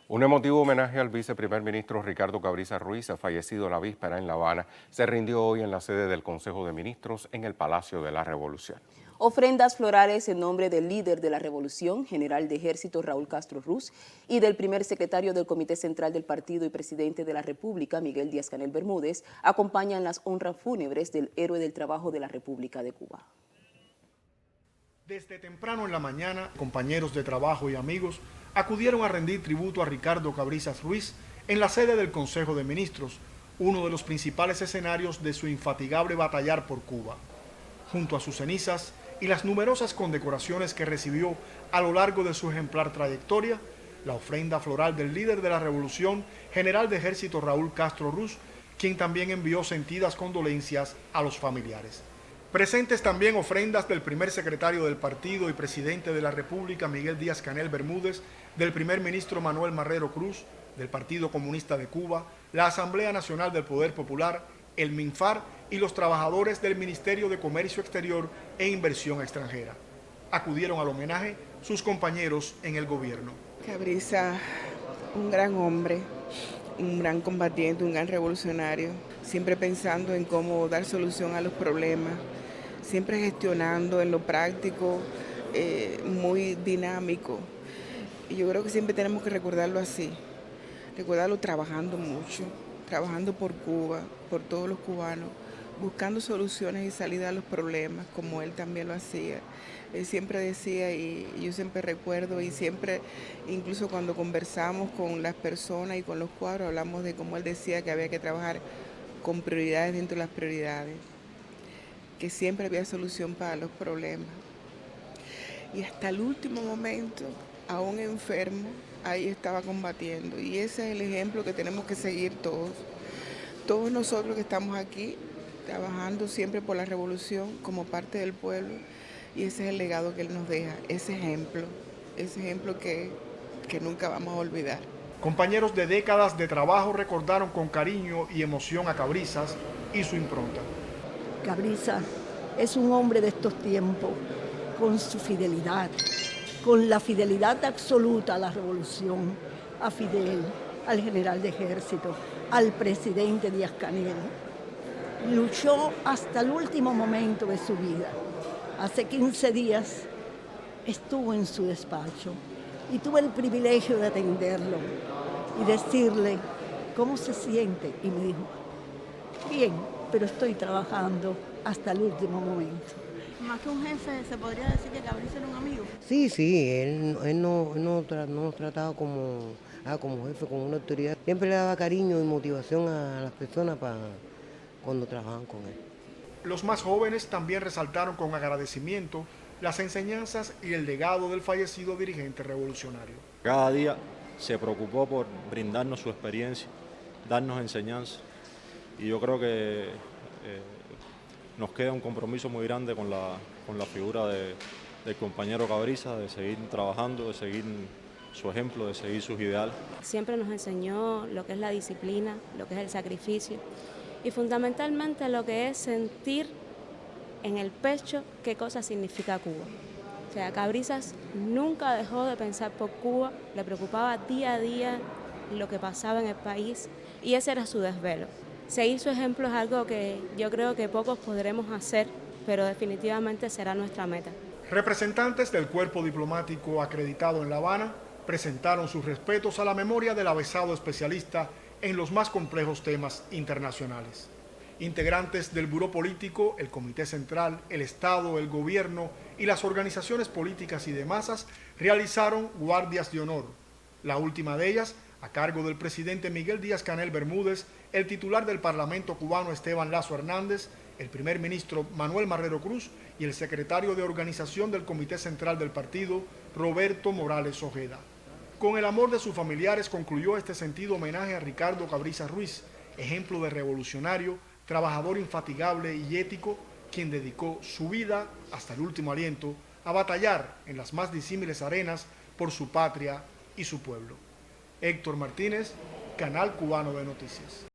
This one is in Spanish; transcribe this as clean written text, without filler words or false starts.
Un emotivo homenaje al viceprimer ministro Ricardo Cabriza Ruiz, fallecido la víspera en La Habana, se rindió hoy en la sede del Consejo de Ministros en el Palacio de la Revolución. Ofrendas florales en nombre del líder de la Revolución, general de Ejército Raúl Castro Ruz, y del primer secretario del Comité Central del Partido y presidente de la República, Miguel Díaz-Canel Bermúdez, acompañan las honras fúnebres del héroe del trabajo de la República de Cuba. Desde temprano en la mañana, compañeros de trabajo y amigos acudieron a rendir tributo a Ricardo Cabriza Ruiz en la sede del Consejo de Ministros, uno de los principales escenarios de su infatigable batallar por Cuba. Junto a sus cenizas y las numerosas condecoraciones que recibió a lo largo de su ejemplar trayectoria, la ofrenda floral del líder de la Revolución, general de Ejército Raúl Castro Ruz, quien también envió sentidas condolencias a los familiares. Presentes también ofrendas del primer secretario del partido y presidente de la República, Miguel Díaz-Canel Bermúdez, del primer ministro Manuel Marrero Cruz, del Partido Comunista de Cuba, la Asamblea Nacional del Poder Popular, el MINFAR y los trabajadores del Ministerio de Comercio Exterior e Inversión Extranjera. Acudieron al homenaje sus compañeros en el gobierno. Cabriza, un gran hombre, un gran combatiente, un gran revolucionario, siempre pensando en cómo dar solución a los problemas, siempre gestionando en lo práctico, muy dinámico. Y yo creo que siempre tenemos que recordarlo así, recordarlo trabajando mucho, trabajando por Cuba, por todos los cubanos, buscando soluciones y salida a los problemas, como él también lo hacía. Él siempre decía, y yo siempre recuerdo, y siempre, incluso cuando conversamos con las personas y con los cuadros, hablamos de cómo él decía que había que trabajar con prioridades dentro de las prioridades, que siempre había solución para los problemas. Y hasta el último momento, aún enfermo, ahí estaba combatiendo. Y ese es el ejemplo que tenemos que seguir todos. Todos nosotros que estamos aquí, trabajando siempre por la revolución como parte del pueblo. Y ese es el legado que él nos deja, ese ejemplo que nunca vamos a olvidar. Compañeros de décadas de trabajo recordaron con cariño y emoción a Cabrizas y su impronta. Cabriza es un hombre de estos tiempos, con su fidelidad, con la fidelidad absoluta a la revolución, a Fidel, al general de ejército, al presidente Díaz-Canel. Luchó hasta el último momento de su vida. Hace 15 días estuvo en su despacho y tuve el privilegio de atenderlo y decirle cómo se siente. Y me dijo, bien, pero estoy trabajando hasta el último momento. Más que un jefe, ¿se podría decir que Cabriza era un amigo? Sí, él no nos trataba como jefe, como una autoridad. Siempre le daba cariño y motivación a las personas cuando trabajaban con él. Los más jóvenes también resaltaron con agradecimiento las enseñanzas y el legado del fallecido dirigente revolucionario. Cada día se preocupó por brindarnos su experiencia, darnos enseñanza, y yo creo que nos queda un compromiso muy grande con la figura del compañero Cabriza, de seguir trabajando, de seguir su ejemplo, de seguir sus ideales. Siempre nos enseñó lo que es la disciplina, lo que es el sacrificio y fundamentalmente lo que es sentir en el pecho qué cosa significa Cuba. O sea, Cabrizas nunca dejó de pensar por Cuba, le preocupaba día a día lo que pasaba en el país y ese era su desvelo. Seguir su ejemplo es algo que yo creo que pocos podremos hacer, pero definitivamente será nuestra meta. Representantes del cuerpo diplomático acreditado en La Habana presentaron sus respetos a la memoria del avesado especialista en los más complejos temas internacionales. Integrantes del Buró Político, el Comité Central, el Estado, el Gobierno y las organizaciones políticas y de masas realizaron guardias de honor. La última de ellas, a cargo del presidente Miguel Díaz-Canel Bermúdez, el titular del Parlamento cubano Esteban Lazo Hernández, el primer ministro Manuel Marrero Cruz y el secretario de organización del Comité Central del partido, Roberto Morales Ojeda. Con el amor de sus familiares concluyó este sentido homenaje a Ricardo Cabriza Ruiz, ejemplo de revolucionario, trabajador infatigable y ético, quien dedicó su vida hasta el último aliento a batallar en las más disímiles arenas por su patria y su pueblo. Héctor Martínez, Canal Cubano de Noticias.